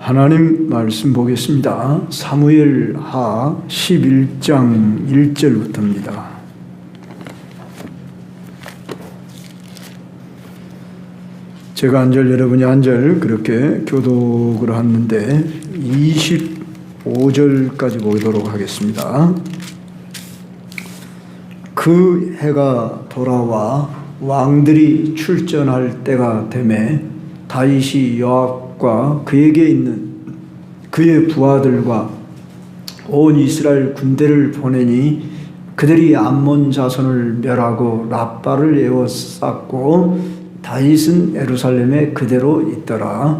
하나님 말씀 보겠습니다. 사무엘하 11장 1절부터입니다. 제가 한 절, 여러분이 한 절 그렇게 교독을 하는데 25절까지 보도록 하겠습니다. 그 해가 돌아와 왕들이 출전할 때가 되매 다윗이 요압과 그에게 있는 그의 부하들과 온 이스라엘 군대를 보내니 그들이 암몬 자손을 멸하고 랍바를 에워쌌고 다윗은 예루살렘에 그대로 있더라.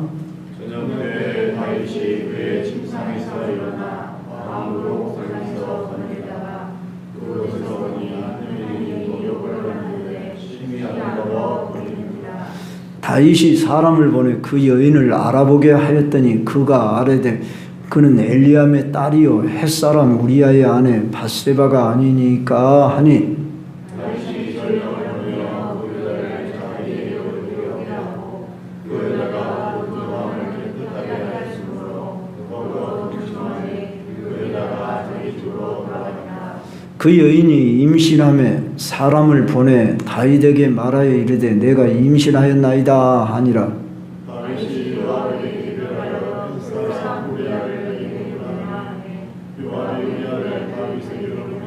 저녁때 다윗이 그의 침상에서 일어나 왕으로 설에서 거느리다가 그곳에서 보니 하느님이 목욕을 하는데 심히 아름다워 보이니라. 다윗이 사람을 보내 그 여인을 알아보게 하였더니 그가 아뢰되 그는 엘리암의 딸이요 햇사람 우리아의 아내 밧세바가 아니니까 하니 다윗이 전령하며 그 여자를 자기에게 올리고 그 여자가 그 마음을 깨끗하게 하였으므로 더불어 동침하니 그 여자가 자기 집으로 돌아가니라. 그 여인이 임신하매 사람을 보내 다윗에게 말하여 이르되 내가 임신하였나이다 하니라. 다윗이 요압에게 기별하여 햇사람 우리아를 이르게 보내니 요압이 우리아를 다윗에게 보내니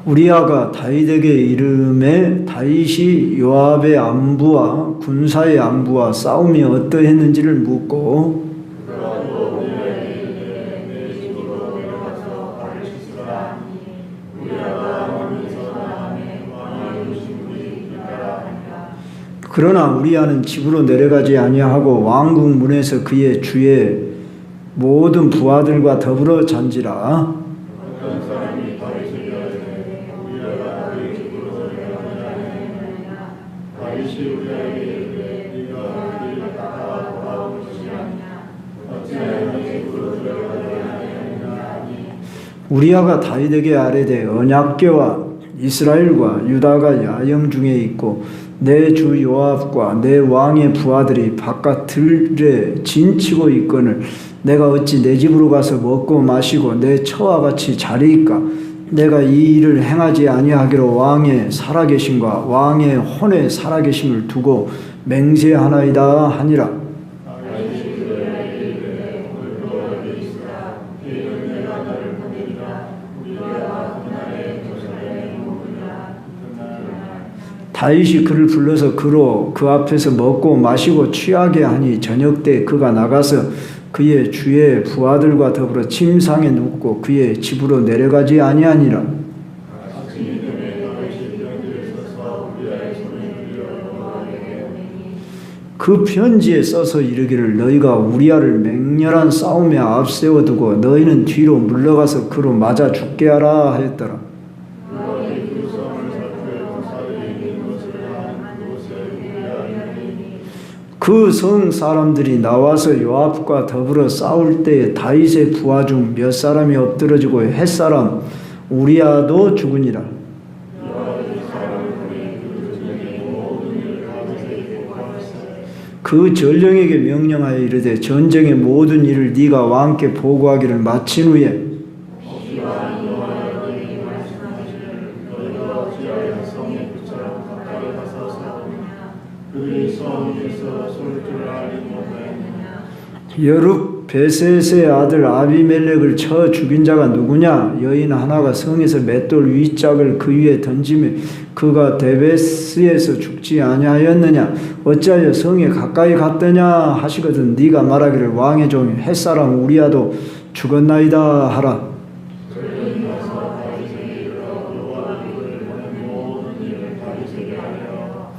우리아가 다윗에게 이르매 다윗이 요압의 안부와 군사의 안부와 싸움이 어떠했는지를 묻고 그가 또 우리아에게 이르되 내 집으로 내려가서 발을 씻으라 하니 우리아가 왕에서 나가매 왕의 요신물이 따라 하니라. 그러나 우리아는 집으로 내려가지 아니하고 왕궁 문에서 그의 주의 모든 부하들과 더불어 잔지라. 어떤 사람이 다윗에게 이르되 우리아가 그의 집으로 내려가지 아니하느냐. 다윗이 우리아에게 이르되 네가 그 길을 닦아 돌아온 것이 아니냐. 어찌하여 네 집으로 들어가지 아니하느냐 하니 우리아가 다윗에게 아뢰되 언약궤와 이스라엘과 유다가 야영 중에 있고 내 주 요압과 내 왕의 부하들이 바깥 들에 진치고 있거늘 내가 어찌 내 집으로 가서 먹고 마시고 내 처와 같이 자리이까. 내가 이 일을 행하지 아니하기로 왕의 살아계심과 왕의 혼의 살아계심을 두고 맹세하나이다 하니라. 다윗이 그들에게 이르되 오늘도 여기 있으라. 이는 내가 너를 보내리라. 우리아가 그날에 예루살렘에 머무르리라. 그날 다윗이 그를 불러서 그로 그 앞에서 먹고 마시고 취하게 하니 저녁 때 그가 나가서 그의 주의 부하들과 더불어 침상에 눕고 그의 집으로 내려가지 아니하니라. 아침이 되매 다윗이 편지를 써서 우리아의 손에 들려 요압에게 보내니 그 편지에 써서 이르기를 너희가 우리아를 맹렬한 싸움에 앞세워 두고 너희는 뒤로 물러가서 그로 맞아 죽게 하라 하였더라. 너희 그 성을 살펴 군사들이 있는 곳을 한 그곳에 우리아를 보내니 그 성 사람들이 나와서 요압과 더불어 싸울 때에 다윗의 부하 중 몇 사람이 엎드러지고 햇사람 우리아도 죽으니라. 요압이 사람을 보내 그 저녁에 모든 일을 다윗에게 보고하였으니 그 전령에게 명령하여 이르되 전쟁의 모든 일을 네가 왕께 보고하기를 마친 후에 시와 여호와의 너희에게 말씀하시기를 너희가 어찌하여 성의 끝처럼 가까이 가서 싸우느냐. 그들이 성 위에서 쏠 줄 알지 못하였느냐. 여룹 베셋의 아들 아비멜렉을 쳐 죽인 자가 누구냐? 여인 하나가 성에서 맷돌 윗짝을 그 위에 던지며 그가 데베스에서 죽지 아니하였느냐? 어찌하여 성에 가까이 갔더냐 하시거든 네가 말하기를 왕의 종 햇사람 우리아도 죽었나이다 하라. 그들이 가서 다윗에게 이르러 요압이 그를 보낸 모든 일을 다윗에게 하여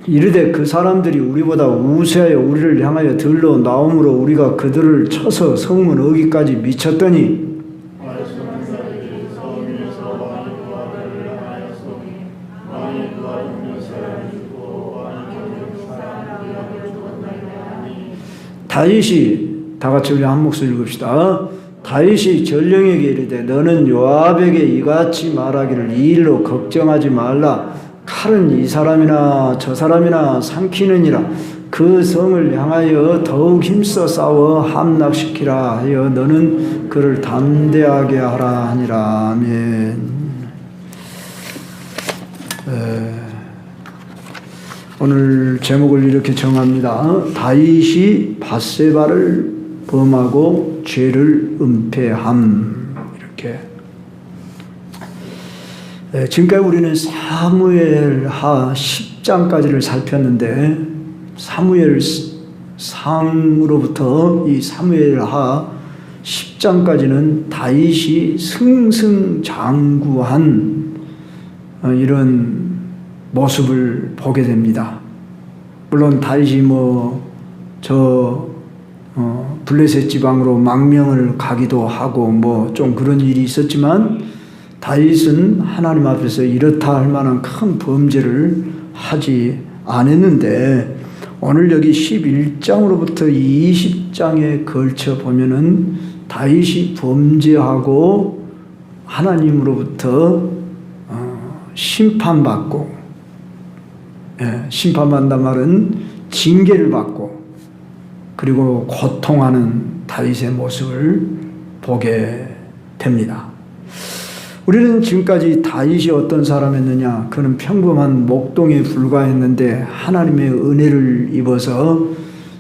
이르되 그 사람들이 우리보다 우세하여 우리를 향하여 들러 나옴으로 우리가 그들을 쳐서 성문 어기까지 미쳤더니 말씀한 자들이 성 위에서 왕의 부하들을 향하였으니 왕의 부하 중 몇 사람이 죽고 왕의 경영 사람 우리아도 죽었나이다 하니 다윗이 다 같이 우리 한 목소리 읽읍시다. 다윗이 전령에게 이르되 너는 요압에게 이같이 말하기를 이 일로 걱정하지 말라. 칼은 이 사람이나 저 사람이나 삼키느니라. 그 성을 향하여 더욱 힘써 싸워 함락시키라 하여 너는 그를 담대하게 하라 하니라. 아멘. 오늘 제목을 이렇게 정합니다. 다윗이 밧세바를 범하고 죄를 은폐함. 이렇게. 지금까지 우리는 사무엘하 10장까지를 살폈는데 사무엘상으로부터 이 사무엘하 10장까지는 다윗이 승승장구한 이런 모습을 보게 됩니다. 물론 다윗이 블레셋 지방으로 망명을 가기도 하고 좀 그런 일이 있었지만 다윗은 하나님 앞에서 이렇다 할 만한 큰 범죄를 하지 않았는데 오늘 여기 11장으로부터 20장에 걸쳐 보면은 다윗이 범죄하고 하나님으로부터 심판받고, 심판받는단 말은 징계를 받고 그리고 고통하는 다윗의 모습을 보게 됩니다. 우리는 지금까지 다윗이 어떤 사람이었느냐? 그는 평범한 목동에 불과했는데 하나님의 은혜를 입어서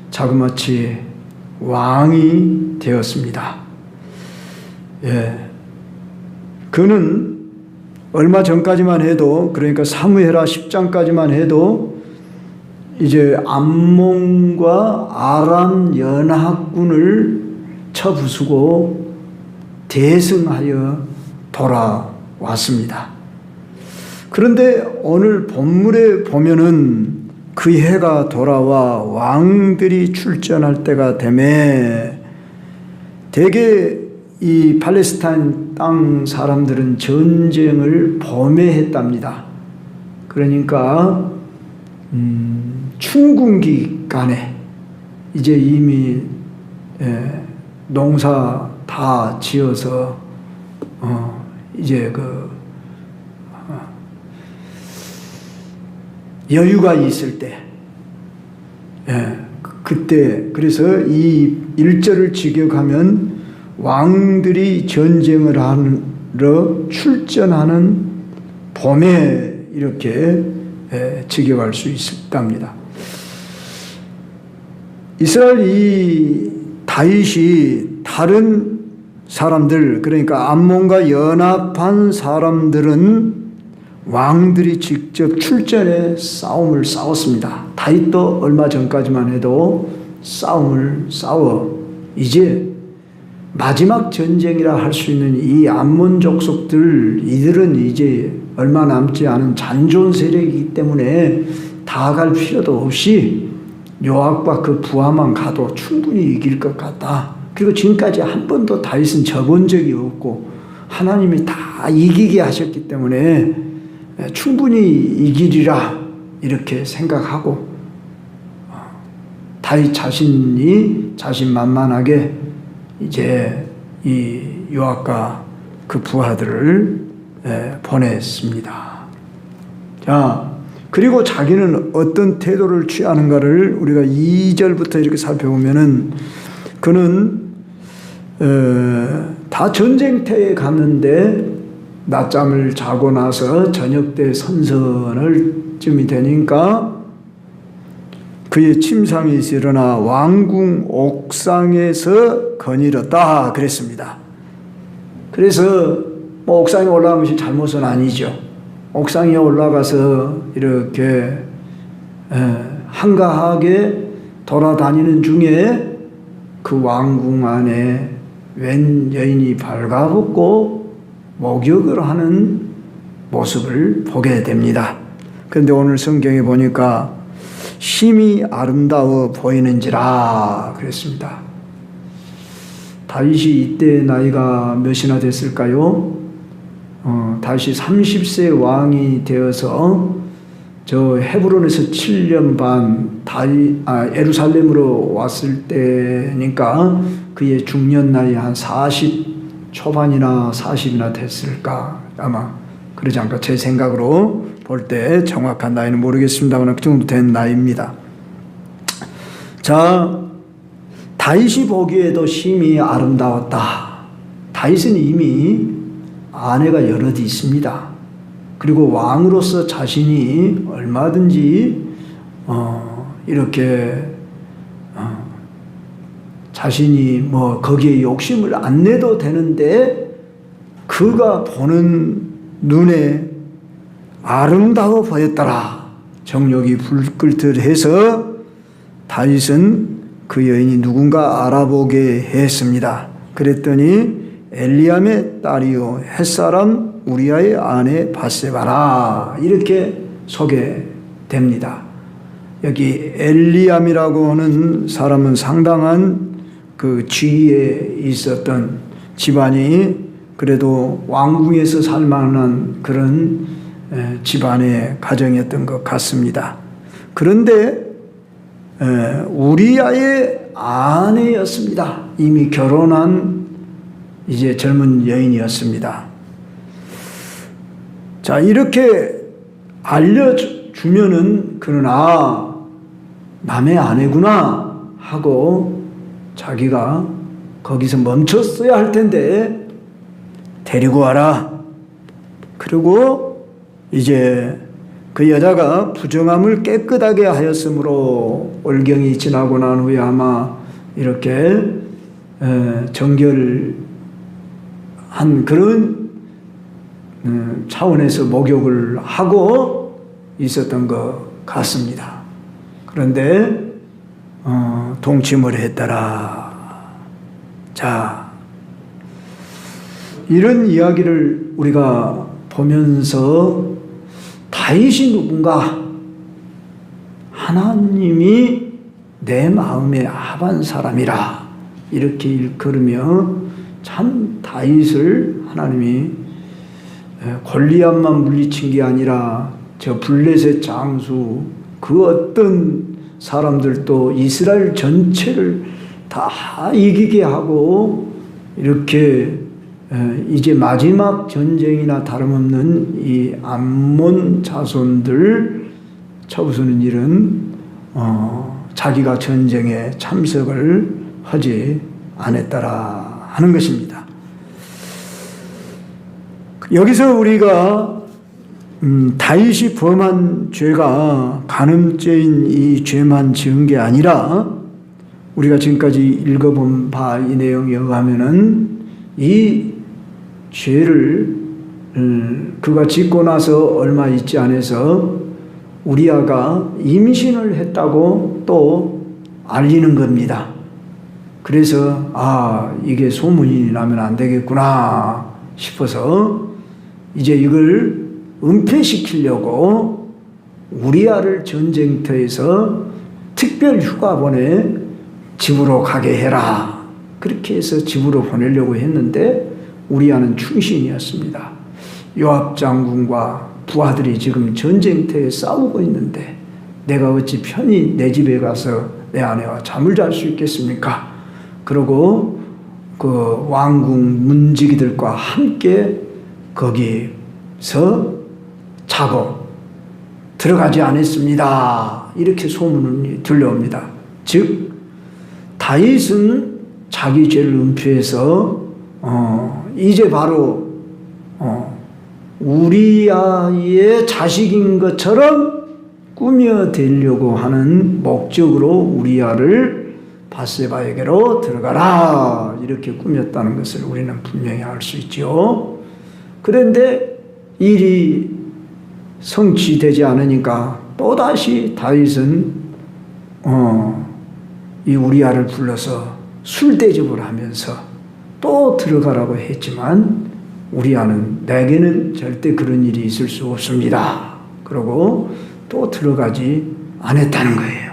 자그마치 왕이 되었습니다. 그는 얼마 전까지만 해도, 그러니까 사무엘하 10장까지만 해도 이제 암몬과 아람 연합군을 쳐부수고 대승하여 돌아왔습니다. 그런데 오늘 본문에 보면은 그 해가 돌아와 왕들이 출전할 때가 되매 대개 이 팔레스타인 땅 사람들은 전쟁을 범해했답니다. 그러니까 춘궁기간에 이제 이미 농사 다 지어서 이제 여유가 있을 때, 그때 그래서 이 일절을 직역하면 왕들이 전쟁을 하러 출전하는 봄에 이렇게 직역할 수 있답니다. 이스라엘 이 다윗이 다른 사람들, 그러니까 암몬과 연합한 사람들은 왕들이 직접 출전해 싸움을 싸웠습니다. 다윗도 얼마 전까지만 해도 싸움을 싸워 이제 마지막 전쟁이라 할 수 있는 이 암몬 족속들, 이들은 이제 얼마 남지 않은 잔존 세력이기 때문에 다 갈 필요도 없이 요압과 그 부하만 가도 충분히 이길 것 같다. 그리고 지금까지 한 번도 다윗은 져본 적이 없고 하나님이 다 이기게 하셨기 때문에 충분히 이기리라 이렇게 생각하고 다윗 자신이 자신만만하게 이제 이 요압과 그 부하들을 보냈습니다. 자, 그리고 자기는 어떤 태도를 취하는가를 우리가 2절부터 이렇게 살펴보면은 그는 다 전쟁터에 갔는데 낮잠을 자고 나서 저녁 때 선선을쯤이 되니까 그의 침상이 일어나 왕궁 옥상에서 거닐었다 그랬습니다. 그래서 옥상에 올라간 것이 잘못은 아니죠. 옥상에 올라가서 이렇게 한가하게 돌아다니는 중에 그 왕궁 안에 웬 여인이 발가벗고 목욕을 하는 모습을 보게 됩니다. 그런데 오늘 성경에 보니까 심히 아름다워 보이는지라 그랬습니다. 다윗이 이때 나이가 몇이나 됐을까요? 다윗이 30세 왕이 되어서 저 헤브론에서 7년 반 예루살렘으로 왔을 때니까 그의 중년 나이 한 40 초반이나 40이나 됐을까 아마 그러지 않을까 제 생각으로 볼 때 정확한 나이는 모르겠습니다만 그 정도 된 나이입니다. 자, 다윗이 보기에도 심히 아름다웠다. 다윗은 이미 아내가 여럿 있습니다. 그리고 왕으로서 자신이 얼마든지 이렇게 자신이 뭐 거기에 욕심을 안 내도 되는데 그가 보는 눈에 아름다워 보였더라. 정욕이 불끌듯해서 다윗은 그 여인이 누군가 알아보게 했습니다. 그랬더니 엘리암의 딸이요 햇사람 우리아의 아내 바세바라 이렇게 소개됩니다. 여기 엘리암이라고 하는 사람은 상당한 그 지위에 있었던 집안이 그래도 왕궁에서 살만한 그런 집안의 가정이었던 것 같습니다. 그런데 우리아의 아내였습니다. 이미 결혼한 이제 젊은 여인이었습니다. 자, 이렇게 알려주면은 그는 남의 아내구나 하고 자기가 거기서 멈췄어야 할 텐데 데리고 와라. 그리고 이제 그 여자가 부정함을 깨끗하게 하였으므로 올경이 지나고 난 후에 아마 이렇게 정결한 그런 차원에서 목욕을 하고 있었던 것 같습니다. 그런데 동침을 했더라. 자, 이런 이야기를 우리가 보면서 다윗이 누군가? 하나님이 내 마음에 합한 사람이라 이렇게 일컬으며 참 다윗을 하나님이 골리앗만 물리친 게 아니라 저 블레셋 장수 그 어떤 사람들도 이스라엘 전체를 다 이기게 하고 이렇게 이제 마지막 전쟁이나 다름없는 이 암몬 자손들 쳐부수는 일은 자기가 전쟁에 참석을 하지 않았더라 하는 것입니다. 여기서 우리가 다윗이 범한 죄가 간음죄인 이 죄만 지은 게 아니라 우리가 지금까지 읽어본 바 이 내용에 의하면은 이 죄를 그가 짓고 나서 얼마 있지 않아서 우리아가 임신을 했다고 또 알리는 겁니다. 그래서 이게 소문이 나면 안 되겠구나 싶어서 이제 이걸 은폐시키려고 우리아를 전쟁터에서 특별 휴가 보내 집으로 가게 해라. 그렇게 해서 집으로 보내려고 했는데 우리아는 충신이었습니다. 요압 장군과 부하들이 지금 전쟁터에 싸우고 있는데 내가 어찌 편히 내 집에 가서 내 아내와 잠을 잘 수 있겠습니까? 그러고 그 왕궁 문지기들과 함께 거기서 자고 들어가지 않았습니다. 이렇게 소문이 들려옵니다. 즉 다윗은 자기 죄를 은폐해서 이제 바로 우리아의 자식인 것처럼 꾸며대려고 하는 목적으로 우리아를 바세바에게로 들어가라 이렇게 꾸몄다는 것을 우리는 분명히 알 수 있죠. 그런데 일이 성취되지 않으니까 또다시 다윗은 이 우리아를 불러서 술 대접을 하면서 또 들어가라고 했지만 우리아는 내게는 절대 그런 일이 있을 수 없습니다. 그러고 또 들어가지 않았다는 거예요.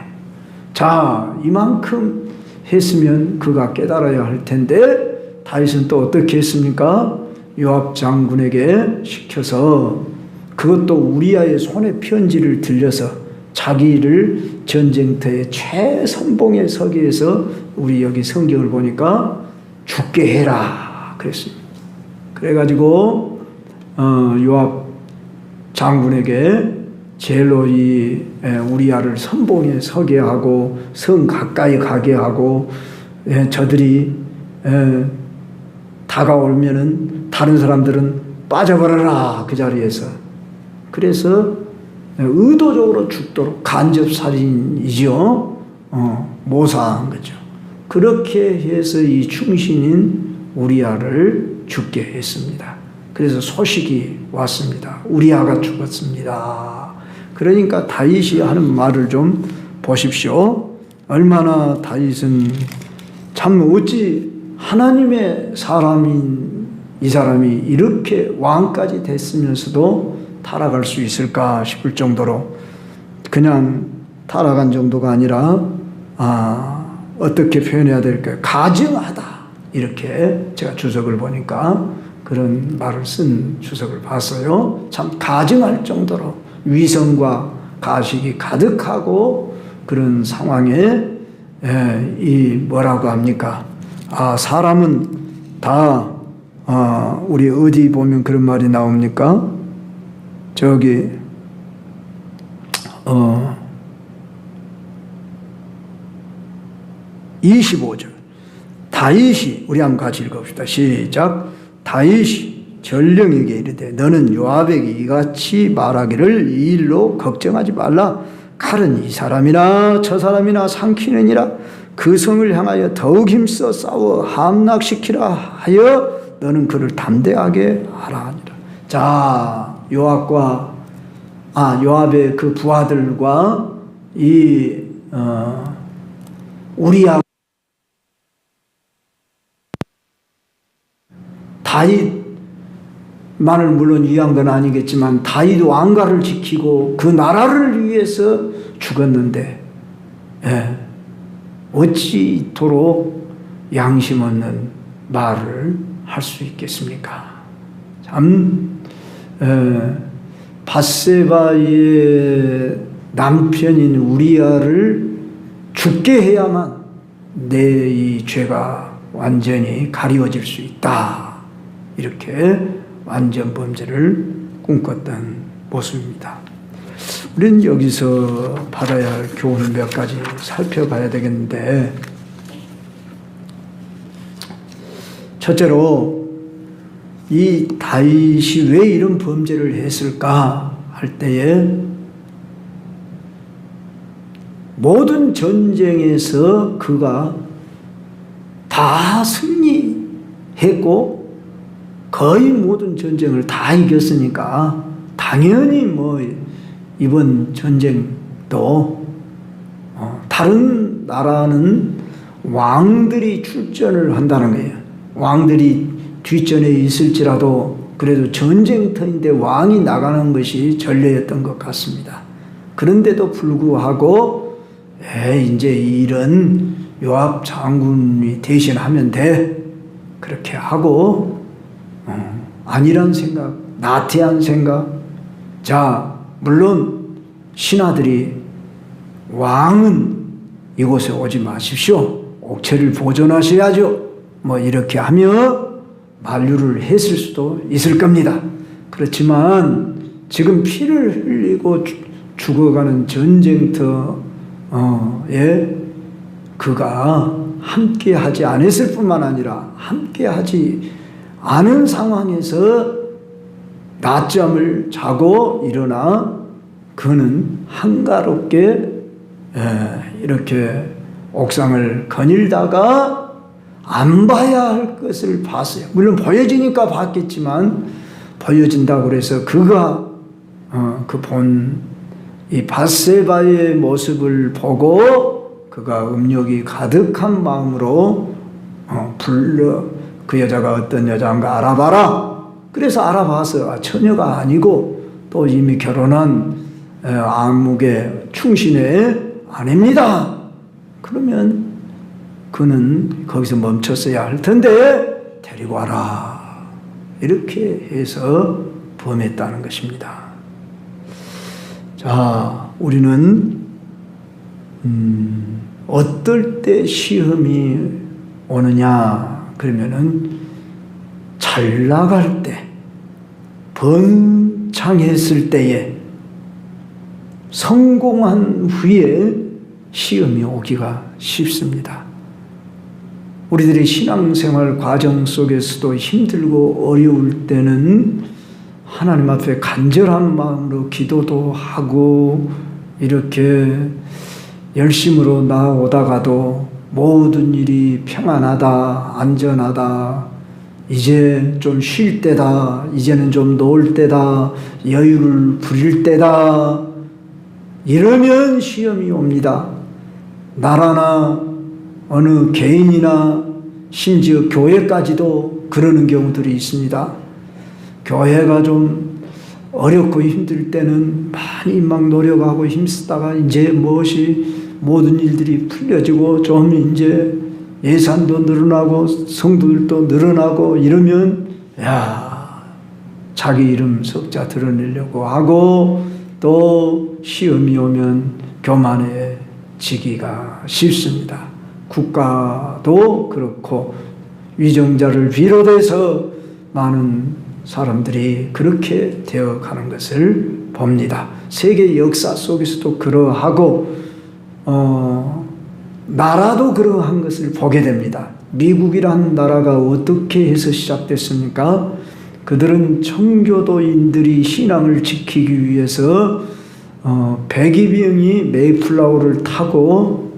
자, 이만큼 했으면 그가 깨달아야 할 텐데 다윗은 또 어떻게 했습니까? 요압 장군에게 시켜서 그것도 우리아의 손에 편지를 들려서 자기를 전쟁터의 최선봉에 서게 해서 우리 여기 성경을 보니까 죽게 해라 그랬습니다. 그래가지고 요압 장군에게 제일로 이 우리아를 선봉에 서게 하고 성 가까이 가게 하고 저들이 다가오면은 다른 사람들은 빠져버려라 그 자리에서. 그래서 의도적으로 죽도록 간접살인이죠. 모사한 거죠. 그렇게 해서 이 충신인 우리아를 죽게 했습니다. 그래서 소식이 왔습니다. 우리아가 죽었습니다. 그러니까 다윗이 하는 말을 좀 보십시오. 얼마나 다윗은 참 어찌 하나님의 사람인 이 사람이 이렇게 왕까지 됐으면서도 타락할 수 있을까 싶을 정도로, 그냥 타락한 정도가 아니라 어떻게 표현해야 될까요? 가증하다, 이렇게 제가 주석을 보니까 그런 말을 쓴 주석을 봤어요. 참 가증할 정도로 위선과 가식이 가득하고 그런 상황에 이 뭐라고 합니까? 사람은 다 우리 어디 보면 그런 말이 나옵니까? 저기 25절 다윗이, 우리 한번 같이 읽읍시다. 시작. 다윗이 전령에게 이르되 너는 요압에게 이같이 말하기를 이 일로 걱정하지 말라. 칼은 이 사람이나 저 사람이나 삼키느니라. 그 성을 향하여 더욱 힘써 싸워 함락시키라 하여 너는 그를 담대하게 하라 하니라. 자, 요압의 그 부하들과 이 우리아 다윗만을 물론 위한 건 아니겠지만 다윗 왕가를 지키고 그 나라를 위해서 죽었는데 어찌 이토록 양심 없는 말을 할 수 있겠습니까? 참 밧세바의 남편인 우리아를 죽게 해야만 내 이 죄가 완전히 가리워질 수 있다. 이렇게 완전 범죄를 꿈꿨던 모습입니다. 우리는 여기서 받아야 할 교훈을 몇 가지 살펴봐야 되겠는데, 첫째로 이 다윗이 왜 이런 범죄를 했을까 할 때에 모든 전쟁에서 그가 다 승리했고 거의 모든 전쟁을 다 이겼으니까 당연히 뭐 이번 전쟁도 다른 나라는 왕들이 출전을 한다는 거예요. 왕들이 뒷전에 있을지라도 그래도 전쟁터인데 왕이 나가는 것이 전례였던 것 같습니다. 그런데도 불구하고 이제 이 일은 요압 장군이 대신하면 돼, 그렇게 하고 아니란 생각, 나태한 생각. 자, 물론 신하들이 왕은 이곳에 오지 마십시오, 옥체를 보존하셔야죠, 뭐 이렇게 하며 만류를 했을 수도 있을 겁니다. 그렇지만 지금 피를 흘리고 죽어가는 전쟁터에 그가 함께하지 않았을 뿐만 아니라 함께하지 않은 상황에서 낮잠을 자고 일어나 그는 한가롭게 이렇게 옥상을 거닐다가 안 봐야 할 것을 봤어요. 물론 보여지니까 봤겠지만, 보여진다고 그래서 그가 이 밧세바의 모습을 보고 그가 음욕이 가득한 마음으로 불러 그 여자가 어떤 여자인가 알아봐라. 그래서 알아봐서 처녀가 아니고 또 이미 결혼한 암묵의 충신의 아내입니다. 그러면 그는 거기서 멈췄어야 할 텐데 데리고 와라, 이렇게 해서 범했다는 것입니다. 자, 우리는 어떨 때 시험이 오느냐 그러면은 잘 나갈 때, 번창했을 때에 성공한 후에 시험이 오기가 쉽습니다. 우리들의 신앙생활 과정 속에서도 힘들고 어려울 때는 하나님 앞에 간절한 마음으로 기도도 하고 이렇게 열심으로 나아오다가도 모든 일이 평안하다, 안전하다, 이제 좀 쉴 때다, 이제는 좀 놓을 때다, 여유를 부릴 때다, 이러면 시험이 옵니다. 나라나 어느 개인이나 심지어 교회까지도 그러는 경우들이 있습니다. 교회가 좀 어렵고 힘들 때는 많이 막 노력하고 힘쓰다가 이제 모든 일들이 풀려지고 좀 이제 예산도 늘어나고 성도들도 늘어나고 이러면 자기 이름 석자 드러내려고 하고 또 시험이 오면 교만해지기가 쉽습니다. 국가도 그렇고 위정자를 비롯해서 많은 사람들이 그렇게 되어가는 것을 봅니다. 세계 역사 속에서도 그러하고 나라도 그러한 것을 보게 됩니다. 미국이란 나라가 어떻게 해서 시작됐습니까? 그들은 청교도인들이 신앙을 지키기 위해서 백이병이 메이플라워를 타고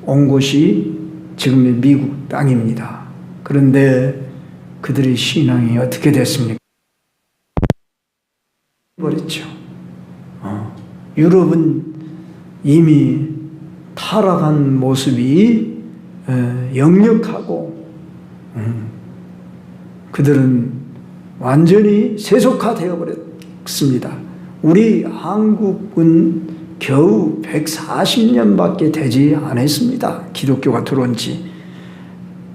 온 곳이 지금의 미국 땅입니다. 그런데 그들의 신앙이 어떻게 됐습니까? 버렸죠. 유럽은 이미 타락한 모습이 역력하고 그들은 완전히 세속화되어 버렸습니다. 우리 한국은 겨우 140년밖에 되지 않았습니다. 기독교가 들어온 지.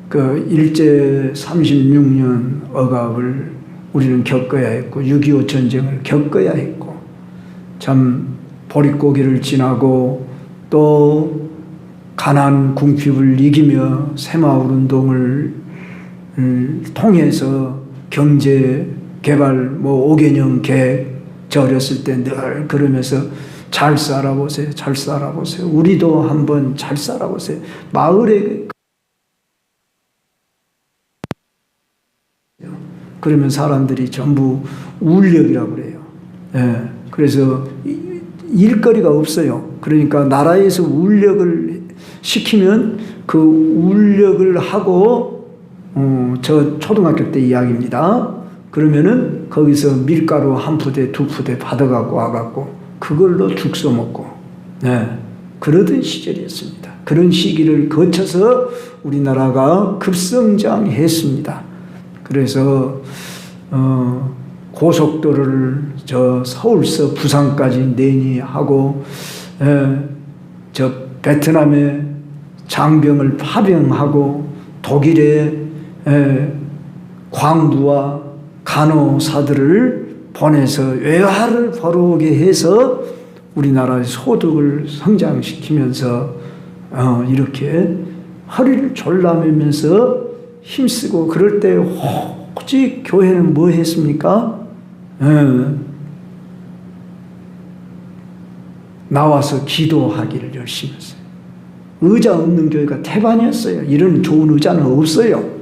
그 일제 36년 억압을 우리는 겪어야 했고 6.25 전쟁을 겪어야 했고 참 보릿고개를 지나고 또 가난 궁핍을 이기며 새마을운동을 통해서 경제개발 5개년 계획 저 어렸을 때 늘 그러면서 잘 살아보세요. 잘 살아보세요. 우리도 한번 잘 살아보세요. 마을에 그러면 사람들이 전부 울력이라고 그래요. 예. 그래서 일거리가 없어요. 그러니까 나라에서 울력을 시키면 그 울력을 하고 저 초등학교 때 이야기입니다. 그러면은 거기서 밀가루 한 푸대 두 푸대 받아갖고 와갖고 그걸로 죽 써먹고 그러던 시절이었습니다. 그런 시기를 거쳐서 우리나라가 급성장했습니다. 그래서 고속도로를 저 서울서 부산까지 내니 하고 저 베트남에 장병을 파병하고 독일에 광부와 간호사들을 보내서 외화를 벌어오게 해서 우리나라의 소득을 성장시키면서 이렇게 허리를 졸라매면서 힘쓰고 그럴 때 오직 교회는 뭐 했습니까? 나와서 기도하기를 열심히 했어요. 의자 없는 교회가 태반이었어요. 이런 좋은 의자는 없어요.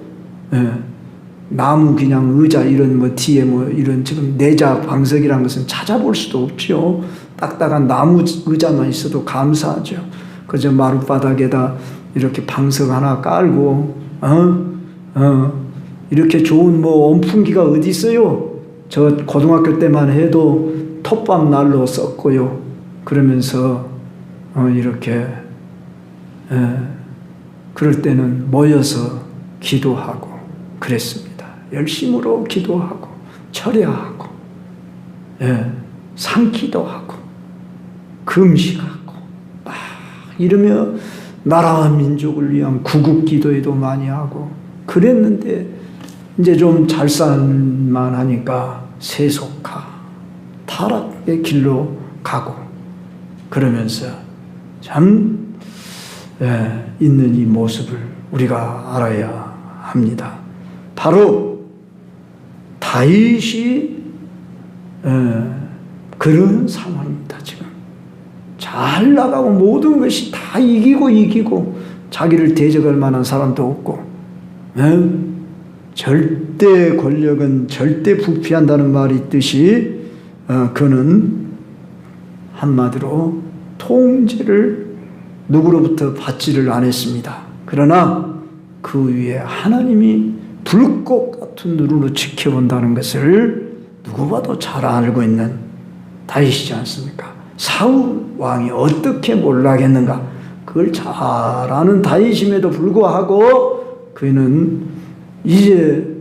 나무 그냥 의자 이런 뒤에 이런 지금 내자 방석이라는 것은 찾아볼 수도 없죠. 딱딱한 나무 의자만 있어도 감사하죠. 그저 마룻바닥에다 이렇게 방석 하나 깔고 이렇게 좋은 온풍기가 어디 있어요? 저 고등학교 때만 해도 톱밥 난로 썼고요. 그러면서 이렇게 그럴 때는 모여서 기도하고 그랬습니다. 열심으로 기도하고 철야하고 상기도하고 금식하고 막 이러며 나라와 민족을 위한 구국기도에도 많이 하고 그랬는데 이제 좀 잘 살만 하니까 세속화, 타락의 길로 가고 그러면서 참 있는 이 모습을 우리가 알아야 합니다. 바로 다윗이 그런 상황입니다. 지금 잘 나가고 모든 것이 다 이기고 자기를 대적할 만한 사람도 없고, 절대 권력은 절대 부패한다는 말이 있듯이 그는 한마디로 통제를 누구로부터 받지를 않았습니다. 그러나 그 위에 하나님이 불꽃 같은 눈으로 지켜본다는 것을 누구보다도 잘 알고 있는 다윗이지 않습니까? 사울 왕이 어떻게 몰라겠는가? 그걸 잘 아는 다윗임에도 불구하고 그는 이제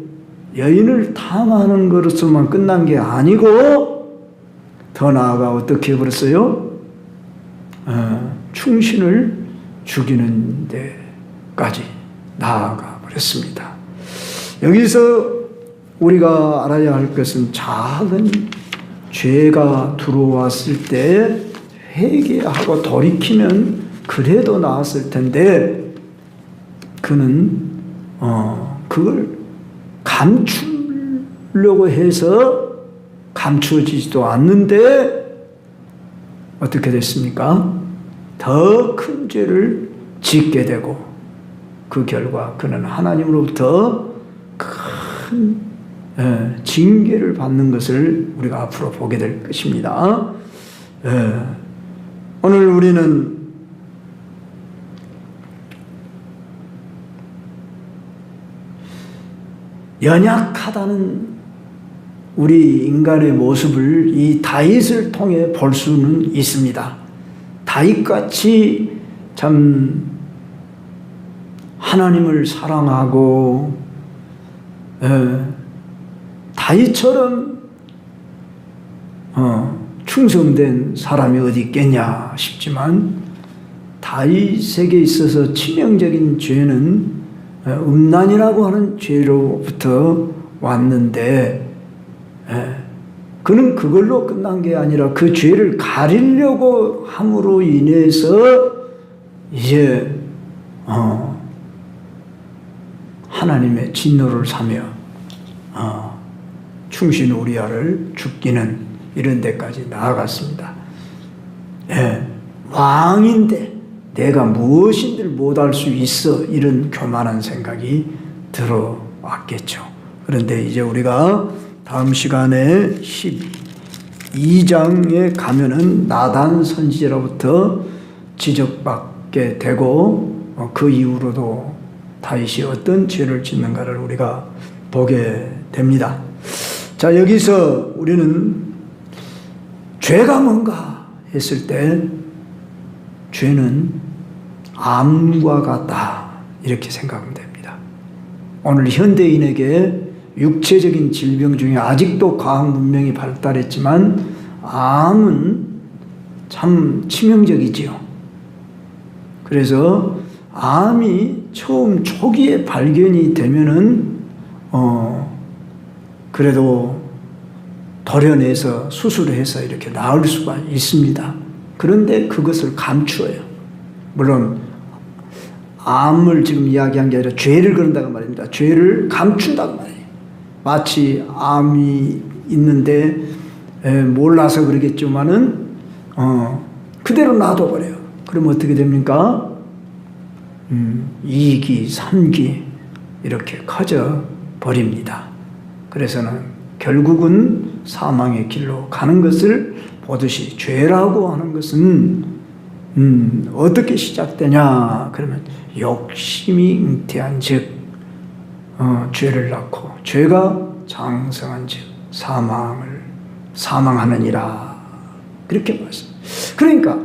여인을 탐하는 것으로만 끝난 게 아니고 더 나아가 어떻게 해버렸어요? 충신을 죽이는 데까지 나아가 버렸습니다. 여기서 우리가 알아야 할 것은 작은 죄가 들어왔을 때 회개하고 돌이키면 그래도 나았을 텐데 그는 그걸 감추려고 해서 감추어지지도 않는데 어떻게 됐습니까? 더 큰 죄를 짓게 되고 그 결과 그는 하나님으로부터 큰 징계를 받는 것을 우리가 앞으로 보게 될 것입니다. 오늘 우리는 연약하다는 우리 인간의 모습을 이 다윗을 통해 볼 수는 있습니다. 다윗같이 참 하나님을 사랑하고 다윗처럼 충성된 사람이 어디 있겠냐 싶지만 다윗에게 있어서 치명적인 죄는 음란이라고 하는 죄로부터 왔는데 그는 그걸로 끝난 게 아니라 그 죄를 가리려고 함으로 인해서 이제 하나님의 진노를 사며 충신 우리아를 죽이는 이런 데까지 나아갔습니다. 왕인데 내가 무엇인들 못할 수 있어, 이런 교만한 생각이 들어왔겠죠. 그런데 이제 우리가 다음 시간에 12장에 가면은 나단 선지자로부터 지적받게 되고 그 이후로도 다윗이 어떤 죄를 짓는가를 우리가 보게 됩니다. 자, 여기서 우리는 죄가 뭔가 했을 때 죄는 암과 같다, 이렇게 생각하면 됩니다. 오늘 현대인에게 육체적인 질병 중에 아직도 과학 문명이 발달했지만 암은 참 치명적이지요. 그래서 암이 처음 초기에 발견이 되면은 그래도 도려내서 수술을 해서 이렇게 나을 수가 있습니다. 그런데 그것을 감추어요. 물론 암을 지금 이야기한 게 아니라 죄를 그런다고 말입니다. 죄를 감춘다고 말이에요. 마치 암이 있는데 몰라서 그러겠지만은 그대로 놔둬버려요. 그러면 어떻게 됩니까? 2기, 3기 이렇게 커져 버립니다. 그래서는 결국은 사망의 길로 가는 것을 보듯이 죄라고 하는 것은 어떻게 시작되냐 그러면 욕심이 잉태한 즉 죄를 낳고 죄가 장성한 즉 사망하느니라, 그렇게 말씀합니다. 그러니까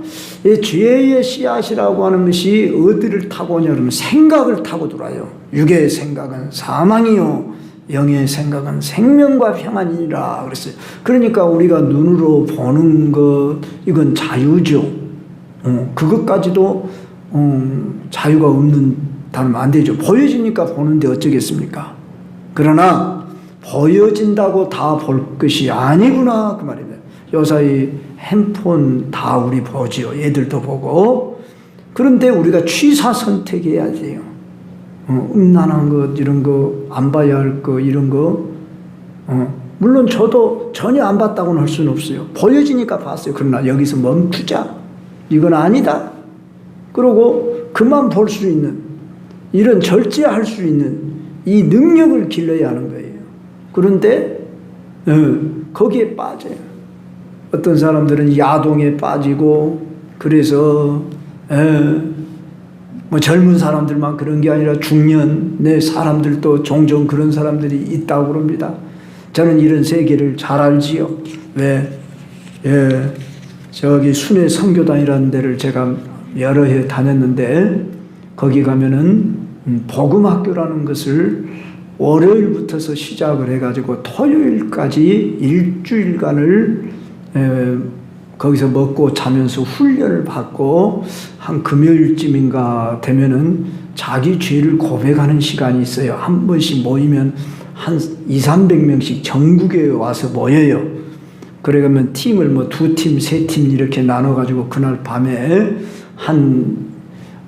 이 죄의 씨앗이라고 하는 것이 어디를 타고 오냐 그러면 생각을 타고 들어와요. 육의 생각은 사망이요 영의 생각은 생명과 평안이니라 그랬어요. 그러니까 우리가 눈으로 보는 것 이건 자유죠. 그것까지도 자유가 없는다면 안 되죠. 보여지니까 보는데 어쩌겠습니까? 그러나 보여진다고 다 볼 것이 아니구나 그 말입니다. 요사이 핸폰 다 우리 보지요. 애들도 보고. 그런데 우리가 취사 선택해야 돼요. 음란한 것 이런 거 안 봐야 할 거 이런 거 물론 저도 전혀 안 봤다고는 할 수는 없어요. 보여지니까 봤어요. 그러나 여기서 멈추자. 이건 아니다. 그러고 그만 볼 수 있는, 이런 절제할 수 있는 이 능력을 길러야 하는 거예요. 그런데 거기에 빠져요. 어떤 사람들은 야동에 빠지고, 그래서 뭐 젊은 사람들만 그런 게 아니라 중년 내 사람들도 종종 그런 사람들이 있다고 그럽니다. 저는 이런 세계를 잘 알지요. 왜? 저기 순회 선교단이라는 데를 제가 여러 해 다녔는데, 거기 가면은 복음학교라는 것을 월요일부터서 시작을 해가지고 토요일까지 일주일간을 거기서 먹고 자면서 훈련을 받고, 한 금요일쯤인가 되면은 자기 죄를 고백하는 시간이 있어요. 한 번씩 모이면 한 200~300명씩 전국에 와서 모여요. 그러면 팀을 뭐 2팀, 3팀 이렇게 나눠가지고 그날 밤에 한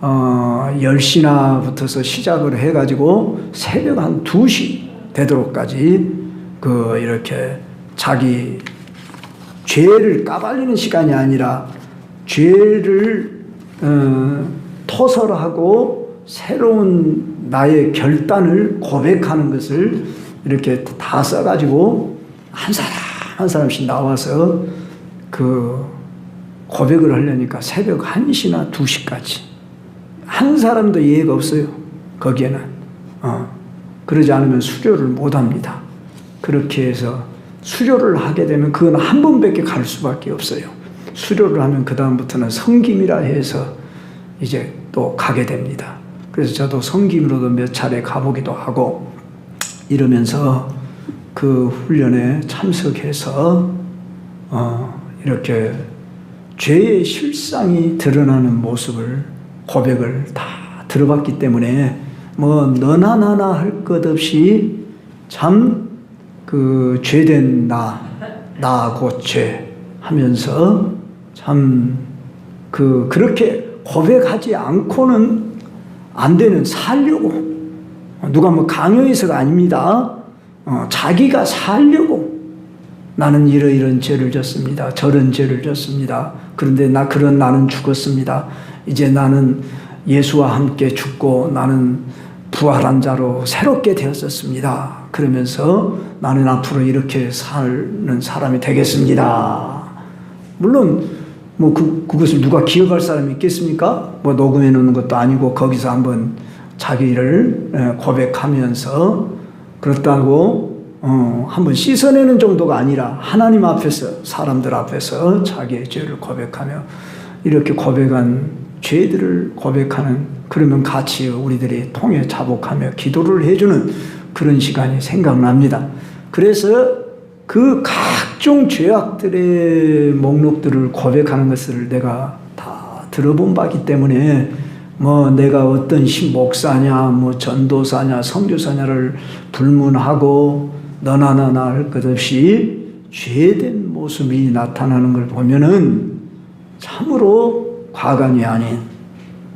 10시나 붙어서 시작을 해가지고 새벽 한 2시 되도록까지 이렇게 자기 죄를 까발리는 시간이 아니라 죄를 토설하고 새로운 나의 결단을 고백하는 것을 이렇게 다 써가지고 한 사람 한 사람씩 나와서 고백을 하려니까 새벽 1시나 2시까지 한 사람도 예의가 없어요. 거기에는 그러지 않으면 수료를 못합니다. 그렇게 해서 수료를 하게 되면 그건 한 번밖에 갈 수밖에 없어요. 수료를 하면 그 다음부터는 성김이라 해서 이제 또 가게 됩니다. 그래서 저도 성김으로도 몇 차례 가보기도 하고 이러면서 그 훈련에 참석해서 이렇게 죄의 실상이 드러나는 모습을 고백을 다 들어봤기 때문에 뭐 너나 나나 할 것 없이 참 죄된 나 곧 죄 하면서 참 그렇게 고백하지 않고는 안 되는, 살려고 누가 뭐 강요해서가 아닙니다. 자기가 살려고 나는 이런 죄를 졌습니다. 저런 죄를 졌습니다. 그런데 나는 죽었습니다. 이제 나는 예수와 함께 죽고 나는 부활한 자로 새롭게 되었었습니다. 그러면서 나는 앞으로 이렇게 사는 사람이 되겠습니다. 물론 뭐 그것을 누가 기억할 사람이 있겠습니까? 뭐 녹음해 놓는 것도 아니고 거기서 한번 자기를 고백하면서 그렇다고 한번 씻어내는 정도가 아니라 하나님 앞에서, 사람들 앞에서 자기의 죄를 고백하며 이렇게 고백한 죄들을 고백하는, 그러면 같이 우리들이 통해 자복하며 기도를 해주는 그런 시간이 생각납니다. 그래서 그 각종 죄악들의 목록들을 고백하는 것을 내가 다 들어본 바기 때문에 뭐 내가 어떤 목사냐, 뭐 전도사냐, 선교사냐를 불문하고 너나 나나 할 것 없이 죄된 모습이 나타나는 걸 보면은 참으로 과간이 아닌,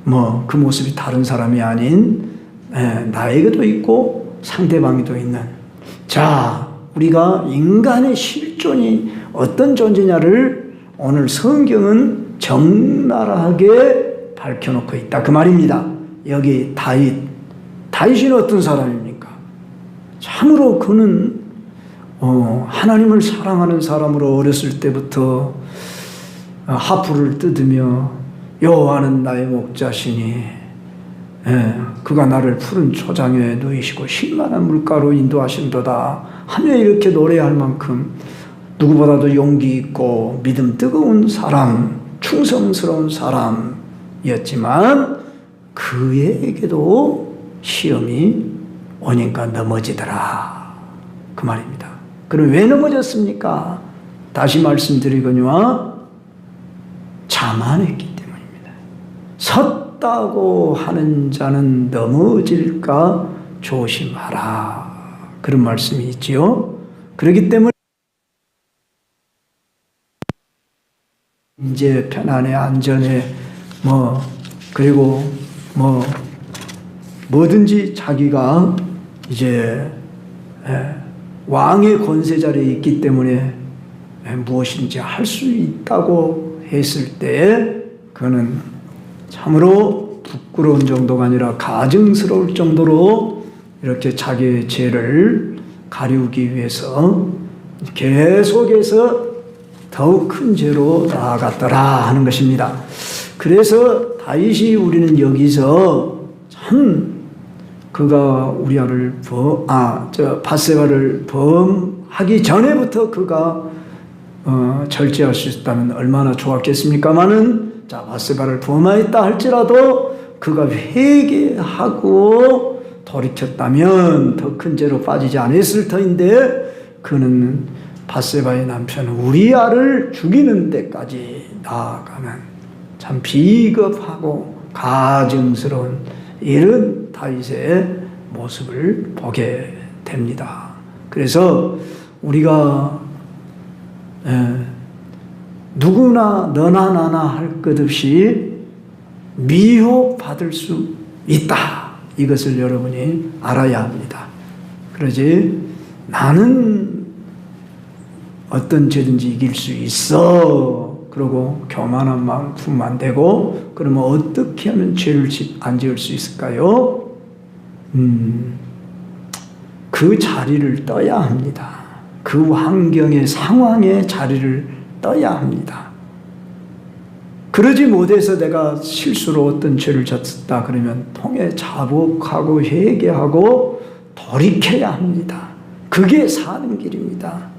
뭐 그 모습이 다른 사람이 아닌 나에게도 있고 상대방에도 있는, 자, 우리가 인간의 실존이 어떤 존재냐를 오늘 성경은 적나라하게 밝혀놓고 있다, 그 말입니다. 여기 다윗은 어떤 사람입니까? 참으로 그는 하나님을 사랑하는 사람으로 어렸을 때부터 하프를 뜯으며 여호와는 나의 목자시니 그가 나를 푸른 초장에 누이시고 쉴만한 물가로 인도하신도다 하며 이렇게 노래할 만큼 누구보다도 용기 있고 믿음 뜨거운 사람, 충성스러운 사람이었지만 그에게도 시험이 오니까 넘어지더라, 그 말입니다. 그럼 왜 넘어졌습니까? 다시 말씀드리거니와 자만했기 때문입니다. 섰다고 하는 자는 넘어질까 조심하라, 그런 말씀이 있지요. 그렇기 때문에 이제 편안해, 안전해, 그리고 뭐든지 자기가 이제 왕의 권세 자리에 있기 때문에 무엇인지 할 수 있다고 했을 때 그는 참으로 부끄러운 정도가 아니라 가증스러울 정도로 이렇게 자기의 죄를 가리우기 위해서 계속해서 더욱 큰 죄로 나아갔더라 하는 것입니다. 그래서 다윗이 우리는 여기서 참 그가 우리아를 밧세바를 범하기 전에부터 그가 절제할 수 있다면 얼마나 좋았겠습니까마는 밧세바를 범하였다 할지라도 그가 회개하고 돌이켰다면 더 큰 죄로 빠지지 않았을 터인데 그는 밧세바의 남편 우리아를 죽이는 데까지 나아가는 참 비겁하고 가증스러운 이런 다윗의 모습을 보게 됩니다. 그래서 우리가 누구나 너나 나나 할 것 없이 미혹받을 수 있다. 이것을 여러분이 알아야 합니다. 그러지 나는 어떤 죄든지 이길 수 있어. 그러고 교만한 마음 품으면 안 되고 그러면 어떻게 하면 죄를 안 지을 수 있을까요? 그 자리를 떠야 합니다. 그 환경의 상황의 자리를 떠야 합니다. 그러지 못해서 내가 실수로 어떤 죄를 졌다 그러면 통해 자복하고 회개하고 돌이켜야 합니다. 그게 사는 길입니다.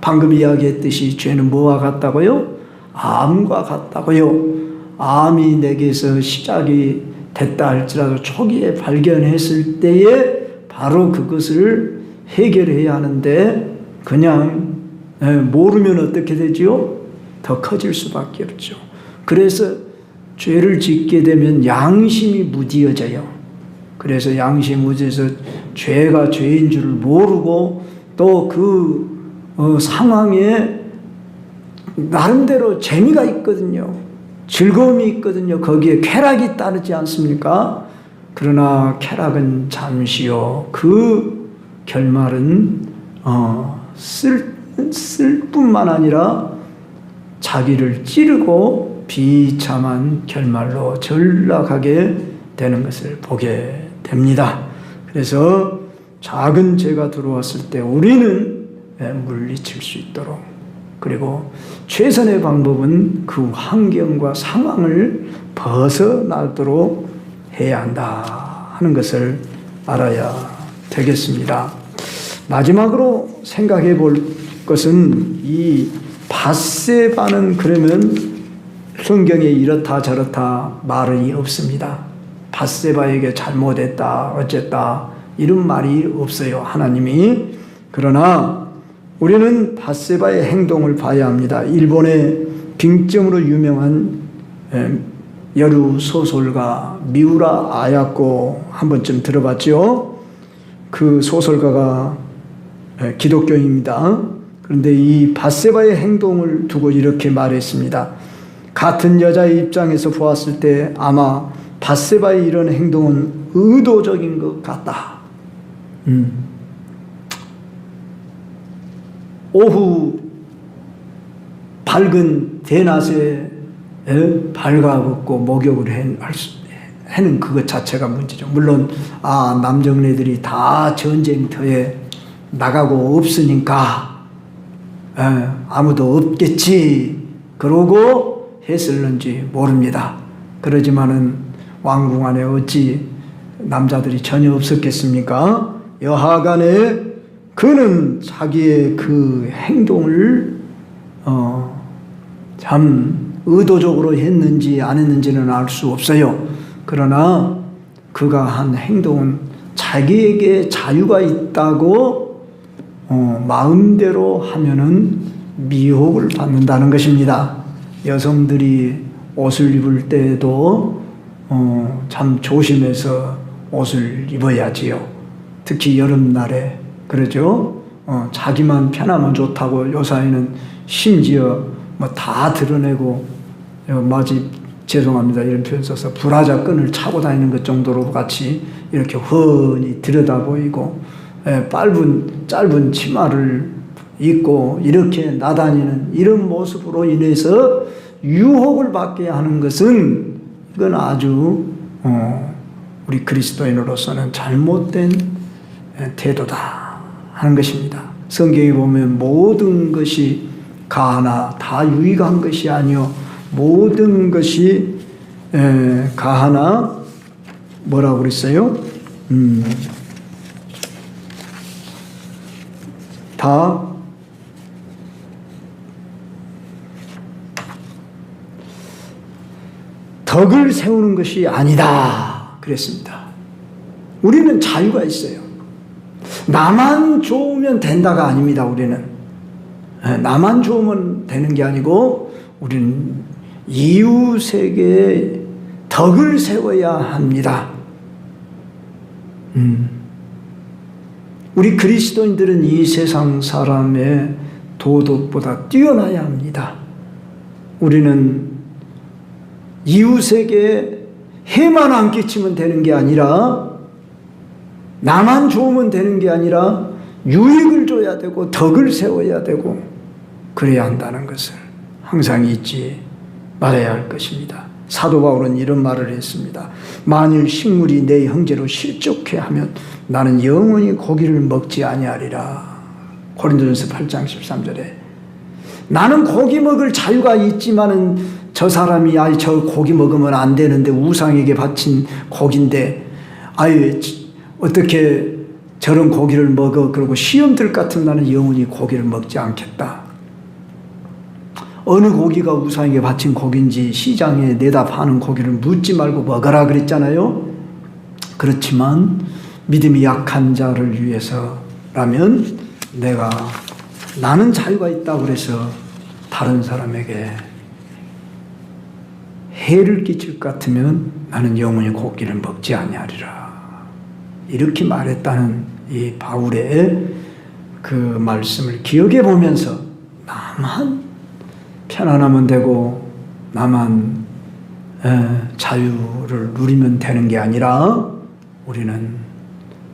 방금 이야기했듯이 죄는 뭐와 같다고요? 암과 같다고요. 암이 내게서 시작이 됐다 할지라도 초기에 발견했을 때에 바로 그것을 해결해야 하는데 그냥 모르면 어떻게 되지요? 더 커질 수밖에 없죠. 그래서 죄를 짓게 되면 양심이 무디어져요. 그래서 양심이 무디어서 죄가 죄인 줄을 모르고 또 그 상황에 나름대로 재미가 있거든요. 즐거움이 있거든요. 거기에 쾌락이 따르지 않습니까? 그러나 쾌락은 잠시요. 그 결말은 쓸 뿐만 아니라 자기를 찌르고 비참한 결말로 전락하게 되는 것을 보게 됩니다. 그래서 작은 죄가 들어왔을 때 우리는 물리칠 수 있도록 그리고 최선의 방법은 그 환경과 상황을 벗어나도록 해야 한다 하는 것을 알아야 되겠습니다. 마지막으로 생각해 볼 것은 이 밧세바는 그러면 성경에 이렇다 저렇다 말이 없습니다. 밧세바에게 잘못했다 어쨌다 이런 말이 없어요. 하나님이. 그러나 우리는 밧세바의 행동을 봐야 합니다. 일본의 빙점으로 유명한 여류 소설가 미우라 아야코 한 번쯤 들어봤죠? 그 소설가가 기독교인입니다. 그런데 이 밧세바의 행동을 두고 이렇게 말했습니다. 같은 여자의 입장에서 보았을 때 아마 밧세바의 이런 행동은 의도적인 것 같다. 오후 밝은 대낮에 발가벗고 목욕을 하는 그것 자체가 문제죠. 물론 남정네들이 다 전쟁터에 나가고 없으니까 아무도 없겠지 그러고 했을는지 모릅니다. 그러지만은 왕궁 안에 어찌 남자들이 전혀 없었겠습니까? 여하간에 그는 자기의 그 행동을 참 의도적으로 했는지 안 했는지는 알 수 없어요. 그러나 그가 한 행동은 자기에게 자유가 있다고 마음대로 하면은 미혹을 받는다는 것입니다. 여성들이 옷을 입을 때에도 참 조심해서 옷을 입어야지요. 특히 여름날에 그러죠. 자기만 편하면 좋다고 요사이는 심지어 뭐 다 드러내고 죄송합니다 이런 표현 써서 브라자 끈을 차고 다니는 것 정도로 같이 이렇게 훤히 들여다 보이고 짧은 치마를 입고 이렇게 나다니는 이런 모습으로 인해서 유혹을 받게 하는 것은 이건 아주 우리 그리스도인으로서는 잘못된 태도다 하는 것입니다. 성경에 보면 모든 것이 가하나 다 유익한 것이 아니요 모든 것이 가하나 뭐라고 그랬어요? 다 덕을 세우는 것이 아니다 그랬습니다. 우리는 자유가 있어요. 나만 좋으면 된다가 아닙니다. 우리는 나만 좋으면 되는 게 아니고 우리는 이웃에게 덕을 세워야 합니다. 우리 그리스도인들은 이 세상 사람의 도덕보다 뛰어나야 합니다. 우리는 이웃에게 해만 안 끼치면 되는 게 아니라 나만 좋으면 되는 게 아니라 유익을 줘야 되고 덕을 세워야 되고 그래야 한다는 것을 항상 잊지 말아야 할 것입니다. 사도 바울은 이런 말을 했습니다. 만일 식물이 내 형제로 실족해 하면 나는 영원히 고기를 먹지 아니하리라. 고린도전서 8장 13절에 나는 고기 먹을 자유가 있지만은 저 사람이 저 고기 먹으면 안 되는데 우상에게 바친 고기인데 어떻게 저런 고기를 먹어 그러고 시험들 같은 나는 영원히 고기를 먹지 않겠다. 어느 고기가 우상에게 바친 고기인지 시장에 내다 파는 고기를 묻지 말고 먹어라 그랬잖아요. 그렇지만 믿음이 약한 자를 위해서라면 나는 자유가 있다고 그래서 다른 사람에게 해를 끼칠 것 같으면 나는 영원히 고기를 먹지 아니하리라. 이렇게 말했다는 이 바울의 그 말씀을 기억해 보면서 나만 편안하면 되고 나만 자유를 누리면 되는 게 아니라 우리는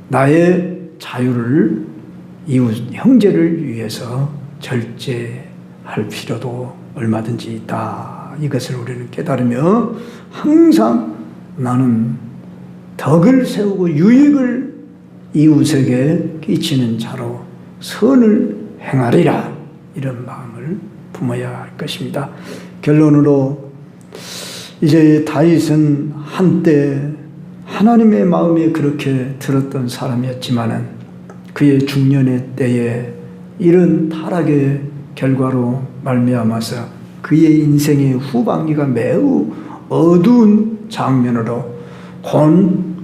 나의 자유를 이웃 형제를 위해서 절제할 필요도 얼마든지 있다. 이것을 우리는 깨달으며 항상 나는 덕을 세우고 유익을 이웃에게 끼치는 자로 선을 행하리라. 이런 마음을 품어야 할 것입니다. 결론으로 이제 다윗은 한때 하나님의 마음에 그렇게 들었던 사람이었지만은 그의 중년의 때에 이런 타락의 결과로 말미암아서 그의 인생의 후반기가 매우 어두운 장면으로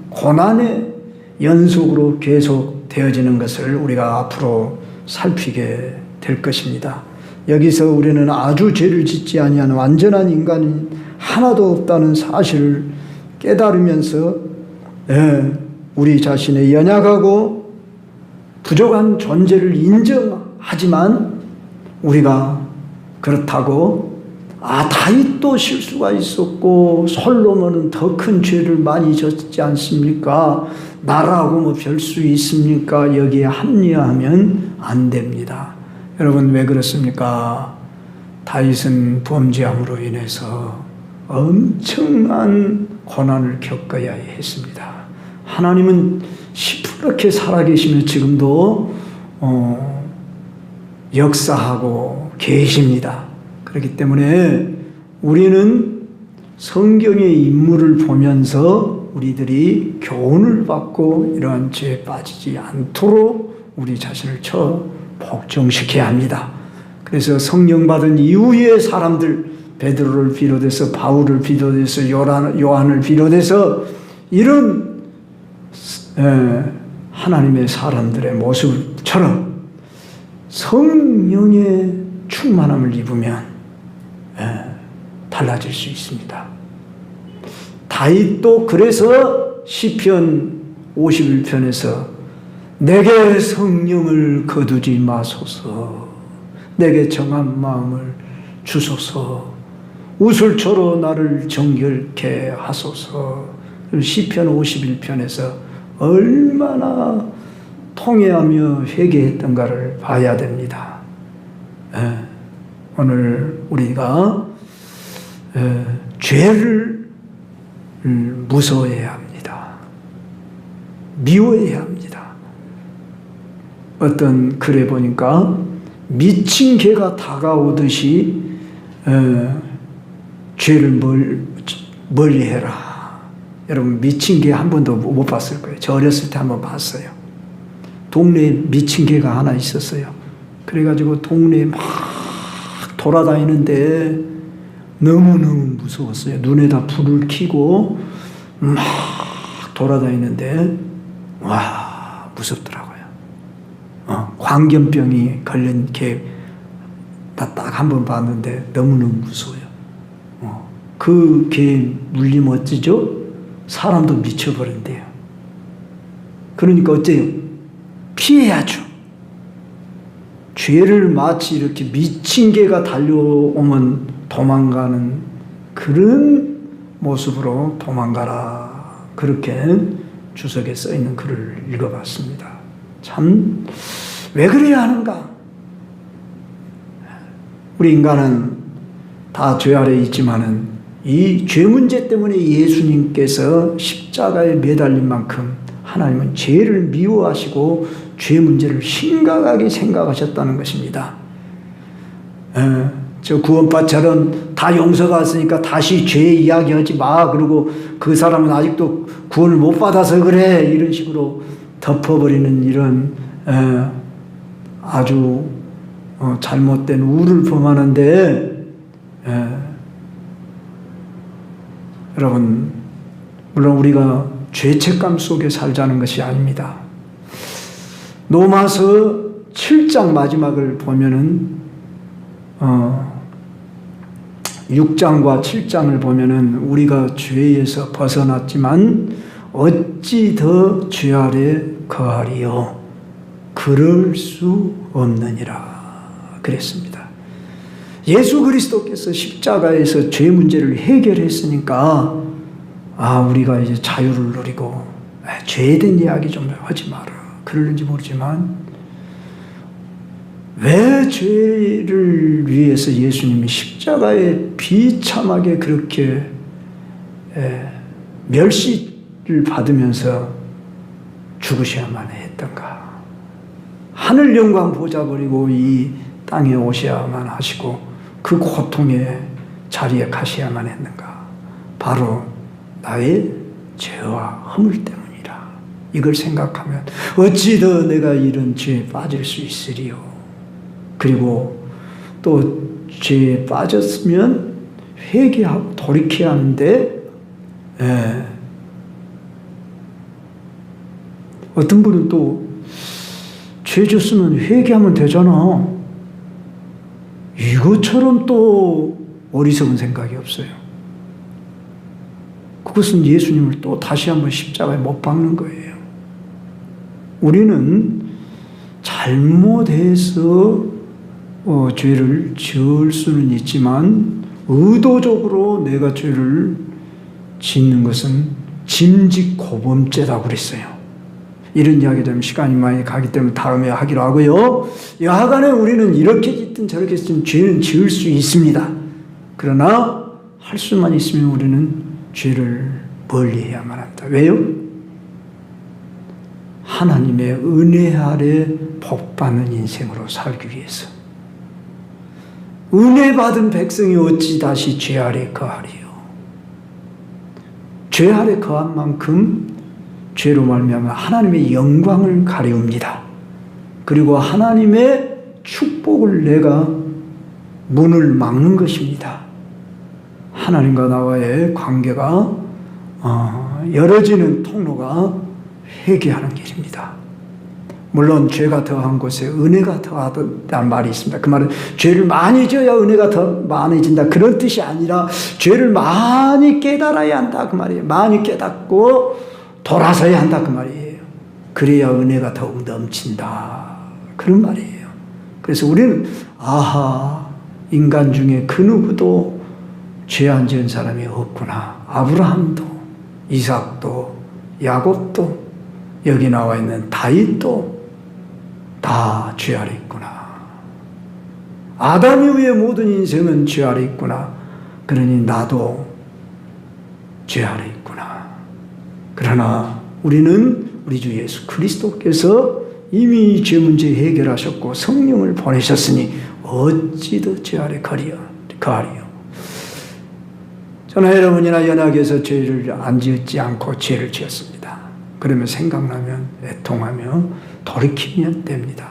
고난의 연속으로 계속 되어지는 것을 우리가 앞으로 살피게 될 것입니다. 여기서 우리는 아주 죄를 짓지 아니한 완전한 인간이 하나도 없다는 사실을 깨달으면서 우리 자신의 연약하고 부족한 존재를 인정하지만 우리가 그렇다고 다윗도 실수가 있었고 솔로몬은 더 큰 죄를 많이 졌지 않습니까? 나라고 뭐 별 수 있습니까? 여기에 합리화하면 안 됩니다. 여러분 왜 그렇습니까? 다윗은 범죄함으로 인해서 엄청난 고난을 겪어야 했습니다. 하나님은 시퍼렇게 살아계시며 지금도 역사하고 계십니다. 그렇기 때문에 우리는 성경의 인물을 보면서 우리들이 교훈을 받고 이러한 죄에 빠지지 않도록 우리 자신을 복종시켜야 합니다. 그래서 성령 받은 이후의 사람들, 베드로를 비롯해서 바울을 비롯해서 요한을 비롯해서 이런 하나님의 사람들의 모습처럼 성령의 충만함을 입으면 달라질 수 있습니다. 다윗도 그래서 시편 51편에서 내게 성령을 거두지 마소서, 내게 정한 마음을 주소서, 우슬초로 나를 정결케 하소서. 시편 51편에서 얼마나 통회하며 회개했던가를 봐야 됩니다. 오늘 우리가 죄를 무서워해야 합니다. 미워해야 합니다. 어떤 글에 보니까 미친 개가 다가오듯이 죄를 멀리해라. 여러분 미친 개 한 번도 못 봤을 거예요. 저 어렸을 때 한번 봤어요. 동네에 미친 개가 하나 있었어요. 그래가지고 동네에 막 돌아다니는데 너무너무 무서웠어요. 눈에다 불을 켜고 막 돌아다니는데 와 무섭더라고요. 광견병이 걸린 개 나 딱 한 번 봤는데 너무너무 무서워요. 그 개 물리면 어찌죠? 사람도 미쳐버린대요. 그러니까 어째요? 피해야죠. 죄를 마치 이렇게 미친 개가 달려오면 도망가는 그런 모습으로 도망가라. 그렇게 주석에 써있는 글을 읽어봤습니다. 참 왜 그래야 하는가? 우리 인간은 다 죄 아래 있지만은 이 죄 문제 때문에 예수님께서 십자가에 매달린 만큼 하나님은 죄를 미워하시고 죄 문제를 심각하게 생각하셨다는 것입니다. 저 구원파처럼 다 용서받았으니까 다시 죄 이야기하지 마. 그리고 그 사람은 아직도 구원을 못 받아서 그래. 이런 식으로 덮어버리는 이런 아주 잘못된 우를 범하는데 여러분 물론 우리가 죄책감 속에 살자는 것이 아닙니다. 로마서 7장 마지막을 보면은 6장과 7장을 보면은 우리가 죄에서 벗어났지만 어찌 더 죄 아래 거하리요 그럴 수 없느니라 그랬습니다. 예수 그리스도께서 십자가에서 죄 문제를 해결했으니까 우리가 이제 자유를 누리고 죄에 대한 이야기 좀 하지 마라 그러는지 모르지만 왜 죄를 위해서 예수님이 십자가에 비참하게 그렇게 멸시를 받으면서 죽으셔야만 했던가? 하늘 영광 보자 버리고 이 땅에 오셔야만 하시고 그 고통의 자리에 가셔야만 했는가? 바로 나의 죄와 허물 때문이라. 이걸 생각하면 어찌 더 내가 이런 죄에 빠질 수 있으리요. 그리고 또 죄에 빠졌으면 회개하고 돌이켜야 하는데 어떤 분은 또 죄 졌으면 회개하면 되잖아. 이것처럼 또 어리석은 생각이 없어요. 그것은 예수님을 또 다시 한번 십자가에 못 박는 거예요. 우리는 잘못해서 죄를 지을 수는 있지만 의도적으로 내가 죄를 짓는 것은 짐짓고범죄라고 그랬어요. 이런 이야기 되면 시간이 많이 가기 때문에 다음에 하기로 하고요. 여하간에 우리는 이렇게 짓든 저렇게 짓든 죄는 지을 수 있습니다. 그러나 할 수만 있으면 우리는 죄를 멀리해야만 합니다. 왜요? 하나님의 은혜 아래 복받는 인생으로 살기 위해서. 은혜 받은 백성이 어찌 다시 죄 아래 거하리요. 죄 아래 거한 만큼 죄로 말미암아 하나님의 영광을 가려웁니다. 그리고 하나님의 축복을 내가 문을 막는 것입니다. 하나님과 나와의 관계가 열어지는 통로가 회개하는 길입니다. 물론 죄가 더한 곳에 은혜가 더하다는 말이 있습니다. 그 말은 죄를 많이 지어야 은혜가 더 많아진다 그런 뜻이 아니라 죄를 많이 깨달아야 한다 그 말이에요. 많이 깨닫고 돌아서야 한다 그 말이에요. 그래야 은혜가 더욱 넘친다 그런 말이에요. 그래서 우리는 인간 중에 그 누구도 죄 안 지은 사람이 없구나. 아브라함도 이삭도 야곱도 여기 나와 있는 다윗도 다 죄 아래 있구나. 아담 이후의 모든 인생은 죄 아래 있구나. 그러니 나도 죄 아래 있구나. 그러나 우리는 우리 주 예수 그리스도께서 이미 죄 문제 해결하셨고 성령을 보내셨으니 어찌 더 죄 아래 거하리요. 저는 여러분이나 연약해서 죄를 안 지었지 않고 죄를 지었습니다. 그러면 생각나면 애통하며 돌이키면 됩니다.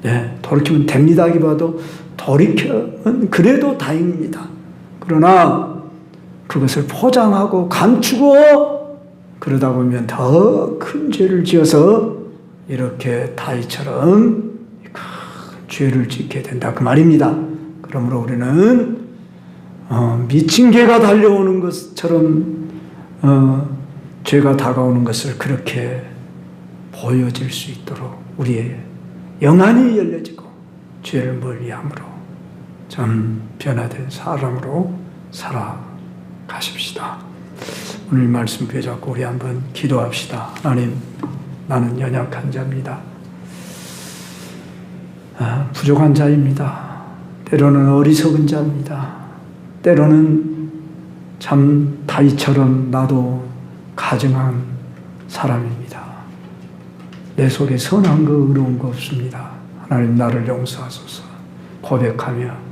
네, 돌이키면 됩니다 하기보다도 돌이켜면 그래도 다행입니다. 그러나 그것을 포장하고 감추고 그러다 보면 더 큰 죄를 지어서 이렇게 다윗처럼 큰 죄를 짓게 된다 그 말입니다. 그러므로 우리는 미친 개가 달려오는 것처럼 죄가 다가오는 것을 그렇게 보여질 수 있도록 우리의 영안이 열려지고 죄를 멀리함으로 참 변화된 사람으로 살아가십시다. 오늘 말씀 붙잡고 우리 한번 기도합시다. 하나님, 나는 연약한 자입니다. 부족한 자입니다. 때로는 어리석은 자입니다. 때로는 참 다윗처럼 나도 가증한 사람입니다. 내 속에 선한 거 의로운 거 없습니다. 하나님 나를 용서하소서 고백하며